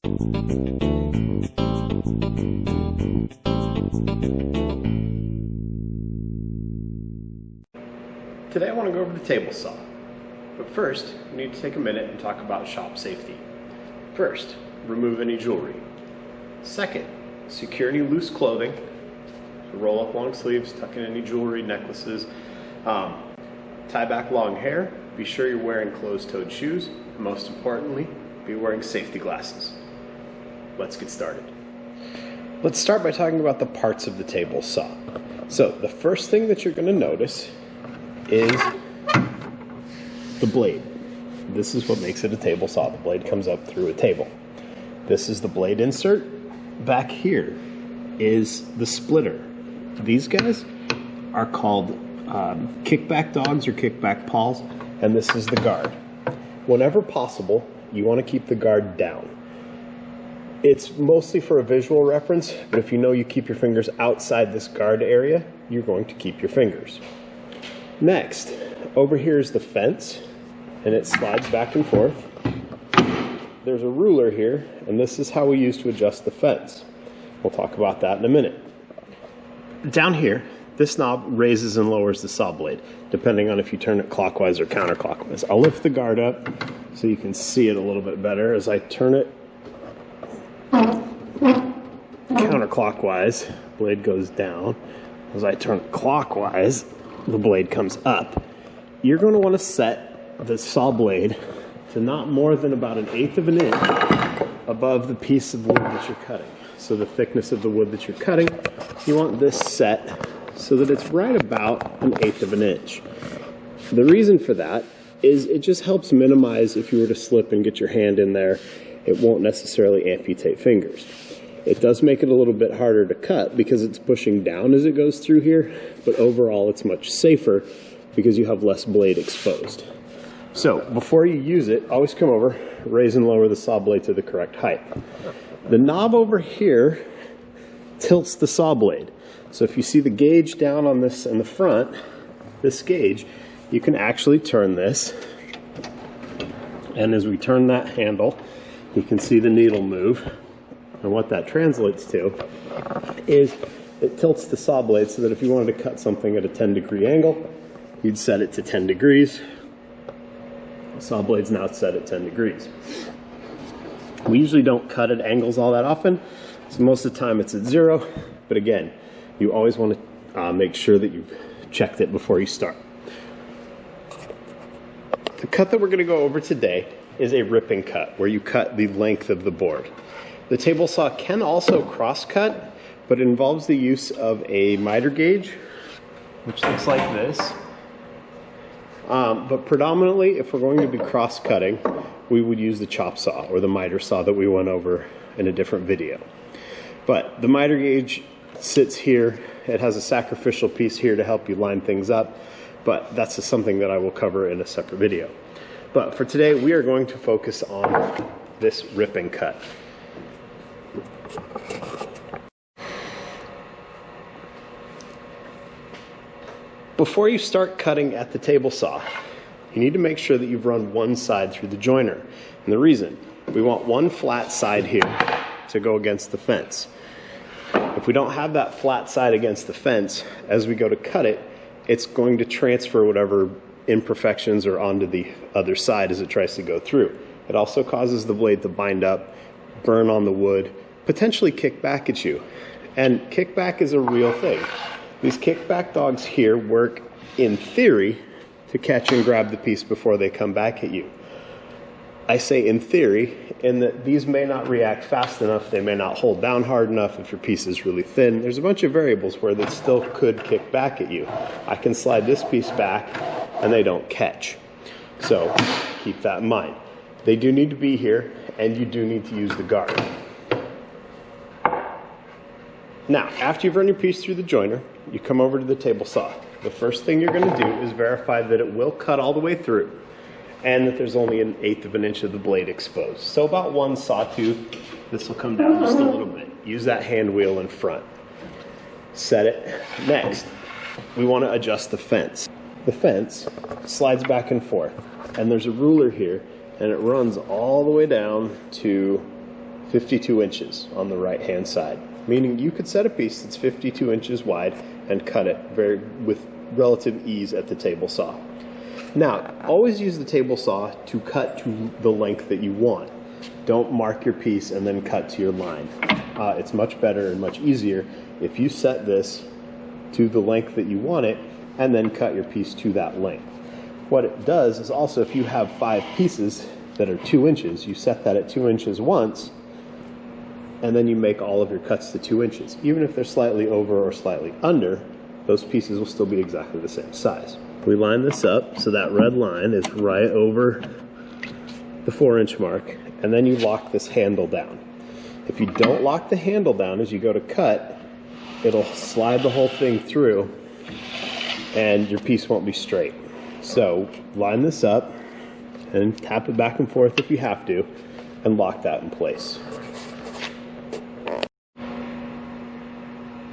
Today I want to go over the table saw, but first we need to take a minute and talk about shop safety. First, remove any jewelry. Second, secure any loose clothing. So roll up long sleeves, tuck in any jewelry, necklaces, tie back long hair. Be sure you're wearing closed-toed shoes, and most importantly, be wearing safety glasses. Let's get started. Let's start by talking about the parts of the table saw. So the first thing that you're going to notice is the blade. This is what makes it a table saw. The blade comes up through a table. This is the blade insert. Back here is the splitter. These guys are called kickback dogs or kickback paws, and this is the guard. Whenever possible, you want to keep the guard down. It's mostly for a visual reference, but if you know you keep your fingers outside this guard area, you're going to keep your fingers. Next, over here is the fence, and it slides back and forth. There's a ruler here, and this is how we use to adjust the fence. We'll talk about that in a minute. Down here, this knob raises and lowers the saw blade, depending on if you turn it clockwise or counterclockwise. I'll lift the guard up so you can see it a little bit better. As I turn it counterclockwise, blade goes down. As I turn it clockwise, the blade comes up. You're going to want to set the saw blade to not more than about 1/8 of an inch above the piece of wood that you're cutting. So the thickness of the wood that you're cutting, you want this set so that it's right about 1/8 of an inch. The reason for that is it just helps minimize if you were to slip and get your hand in there, it won't necessarily amputate fingers. It does make it a little bit harder to cut because it's pushing down as it goes through here, but overall it's much safer because you have less blade exposed. So before you use it, always come over, raise and lower the saw blade to the correct height. The knob over here tilts the saw blade. So if you see the gauge down on this in the front, this gauge, you can actually turn this. And as we turn that handle, you can see the needle move. And what that translates to is it tilts the saw blade so that if you wanted to cut something at a 10-degree angle, you'd set it to 10 degrees. The saw blade's now set at 10 degrees. We usually don't cut at angles all that often, so most of the time it's at 0. But again, you always want to make sure that you've checked it before you start. The cut that we're going to go over today is a ripping cut, where you cut the length of the board. The table saw can also cross cut, but it involves the use of a miter gauge, which looks like this. But predominantly, if we're going to be cross cutting, we would use the chop saw or the miter saw that we went over in a different video. But the miter gauge sits here. It has a sacrificial piece here to help you line things up, but that's just something that I will cover in a separate video. But for today, we are going to focus on this ripping cut. Before you start cutting at the table saw, you need to make sure that you've run one side through the joiner. And the reason, we want one flat side here to go against the fence. If we don't have that flat side against the fence, as we go to cut it, it's going to transfer whatever imperfections are onto the other side as it tries to go through. It also causes the blade to bind up, burn on the wood, potentially kick back at you. And kickback is a real thing. These kickback dogs here work, in theory, to catch and grab the piece before they come back at you. I say in theory, in that these may not react fast enough, they may not hold down hard enough if your piece is really thin. There's a bunch of variables where they still could kick back at you. I can slide this piece back and they don't catch. So keep that in mind. They do need to be here, and you do need to use the guard. Now, after you've run your piece through the joiner, you come over to the table saw. The first thing you're going to do is verify that it will cut all the way through and that there's only 1/8 of an inch of the blade exposed. So about one sawtooth, this will come down just a little bit. Use that hand wheel in front. Set it. Next, we want to adjust the fence. The fence slides back and forth, and there's a ruler here, and it runs all the way down to 52 inches on the right hand side, meaning you could set a piece that's 52 inches wide and cut it with relative ease at the table saw. Now, always use the table saw to cut to the length that you want. Don't mark your piece and then cut to your line. It's much better and much easier if you set this to the length that you want it and then cut your piece to that length. What it does is also, if you have 5 pieces that are 2 inches, you set that at 2 inches once, and then you make all of your cuts to 2 inches. Even if they're slightly over or slightly under, those pieces will still be exactly the same size. We line this up so that red line is right over the 4-inch mark, and then you lock this handle down. If you don't lock the handle down as you go to cut, it'll slide the whole thing through and your piece won't be straight. So line this up and tap it back and forth if you have to, and lock that in place.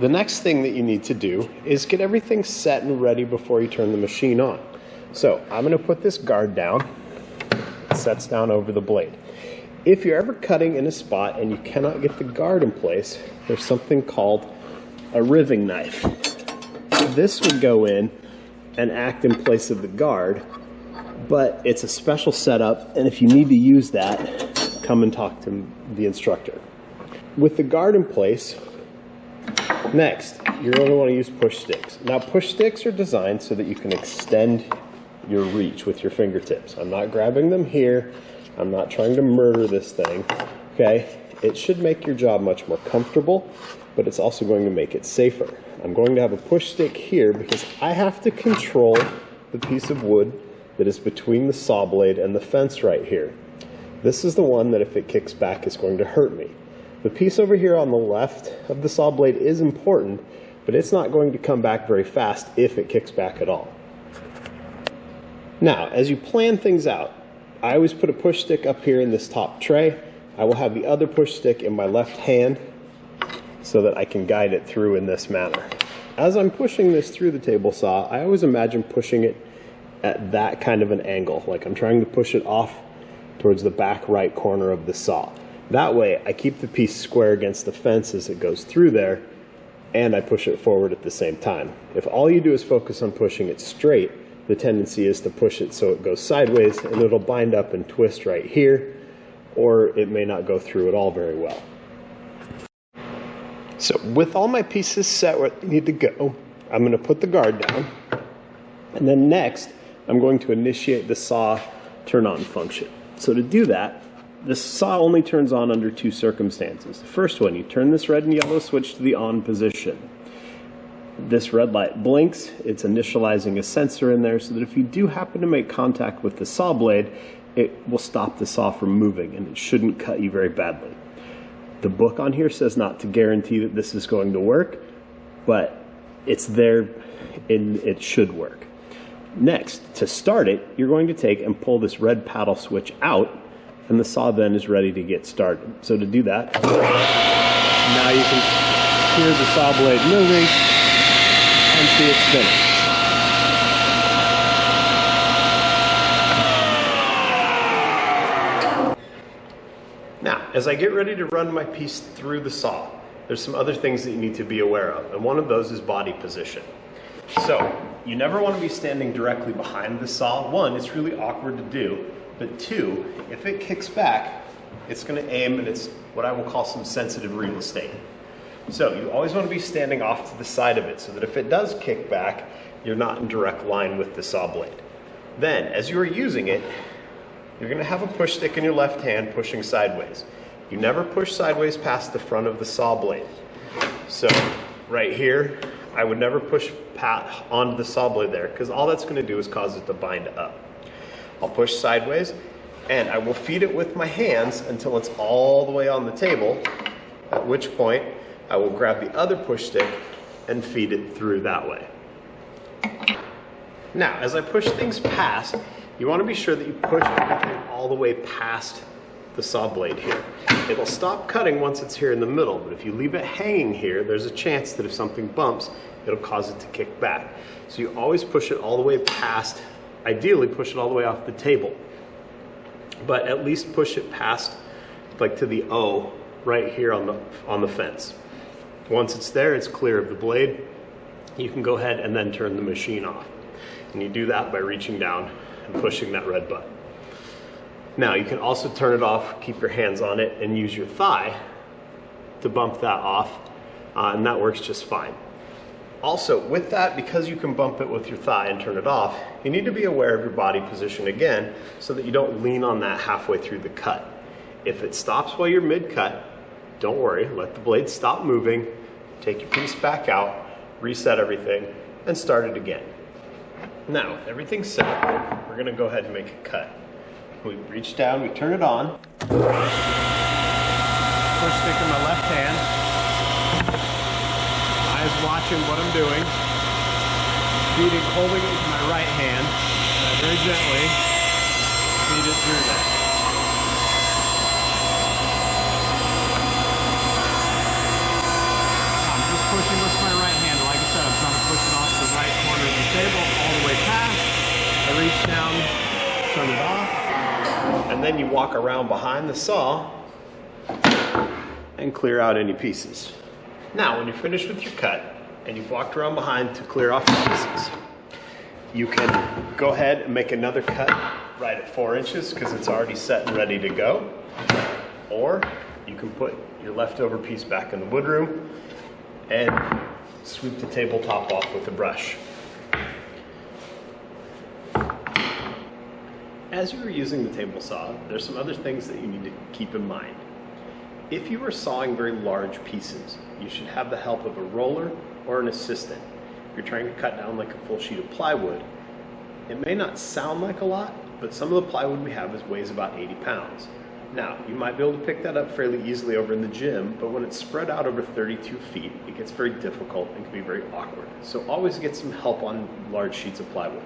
The next thing that you need to do is get everything set and ready before you turn the machine on. So I'm going to put this guard down. It sets down over the blade. If you're ever cutting in a spot and you cannot get the guard in place, there's something called a riving knife. This would go in and act in place of the guard, but it's a special setup, and if you need to use that, come and talk to the instructor. With the guard in place, next, you're going to want to use push sticks. Now, push sticks are designed so that you can extend your reach with your fingertips. I'm not grabbing them here. I'm not trying to murder this thing, okay? It should make your job much more comfortable, but it's also going to make it safer. I'm going to have a push stick here because I have to control the piece of wood that is between the saw blade and the fence right here. This is the one that if it kicks back is going to hurt me. The piece over here on the left of the saw blade is important, but it's not going to come back very fast if it kicks back at all. Now, as you plan things out, I always put a push stick up here in this top tray. I will have the other push stick in my left hand so that I can guide it through in this manner. As I'm pushing this through the table saw, I always imagine pushing it at that kind of an angle, like I'm trying to push it off towards the back right corner of the saw. That way, I keep the piece square against the fence as it goes through there, and I push it forward at the same time. If all you do is focus on pushing it straight, the tendency is to push it so it goes sideways, and it'll bind up and twist right here, or it may not go through at all very well. So with all my pieces set where they need to go, I'm going to put the guard down, and then next, I'm going to initiate the saw turn on function. So to do that, the saw only turns on under 2 circumstances. The first one, you turn this red and yellow switch to the on position. This red light blinks, it's initializing a sensor in there so that if you do happen to make contact with the saw blade, it will stop the saw from moving and it shouldn't cut you very badly. The book on here says not to guarantee that this is going to work, but it's there and it should work. Next, to start it, you're going to take and pull this red paddle switch out, and the saw then is ready to get started. So to do that, now you can hear the saw blade moving and see it spinning. Now, as I get ready to run my piece through the saw, there's some other things that you need to be aware of, and one of those is body position. So, you never want to be standing directly behind the saw. One, it's really awkward to do, but two, if it kicks back, it's going to aim and it's what I will call some sensitive real estate. So you always want to be standing off to the side of it so that if it does kick back, you're not in direct line with the saw blade. Then, as you are using it, you're going to have a push stick in your left hand pushing sideways. You never push sideways past the front of the saw blade. So right here, I would never push onto the saw blade there because all that's going to do is cause it to bind up. I'll push sideways and I will feed it with my hands until it's all the way on the table, at which point I will grab the other push stick and feed it through that way. Now, as I push things past, you want to be sure that you push everything all the way past the saw blade here. It'll stop cutting once it's here in the middle, but if you leave it hanging here, there's a chance that if something bumps, it'll cause it to kick back. So you always push it all the way past, ideally push it all the way off the table, but at least push it past, like to the O right here on the fence. Once it's there, it's clear of the blade. You can go ahead and then turn the machine off. And you do that by reaching down and pushing that red button. Now you can also turn it off, keep your hands on it, and use your thigh to bump that off, and that works just fine. Also, with that, because you can bump it with your thigh and turn it off, you need to be aware of your body position again so that you don't lean on that halfway through the cut. If it stops while you're mid-cut, don't worry, let the blade stop moving, take your piece back out, reset everything, and start it again. Now, with everything set, we're gonna go ahead and make a cut. We reach down, we turn it on. Push stick in my left hand. Eyes watching what I'm doing. Holding it with my right hand. And I very gently feed it through that. I'm just pushing with my right hand. Like I said, I'm trying to push it off the right corner of the table all the way past. I reach down, turn it off. And then you walk around behind the saw and clear out any pieces. Now, when you're finished with your cut and you've walked around behind to clear off your pieces, you can go ahead and make another cut right at 4 inches because it's already set and ready to go. Or you can put your leftover piece back in the woodroom and sweep the tabletop off with a brush. As you are using the table saw, there's some other things that you need to keep in mind. If you are sawing very large pieces, you should have the help of a roller or an assistant. If you're trying to cut down like a full sheet of plywood, it may not sound like a lot, but some of the plywood we have weighs about 80 pounds. Now, you might be able to pick that up fairly easily over in the gym, but when it's spread out over 32 feet, it gets very difficult and can be very awkward. So always get some help on large sheets of plywood.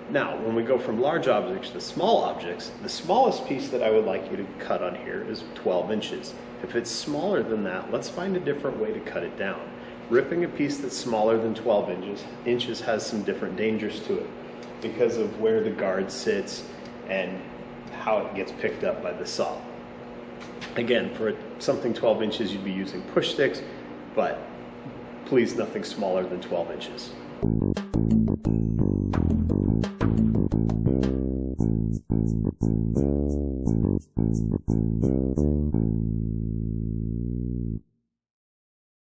Now, when we go from large objects to small objects, the smallest piece that I would like you to cut on here is 12 inches. If it's smaller than that, let's find a different way to cut it down. Ripping a piece that's smaller than 12 inches has some different dangers to it because of where the guard sits and how it gets picked up by the saw. Again, for something 12 inches, you'd be using push sticks, but please nothing smaller than 12 inches.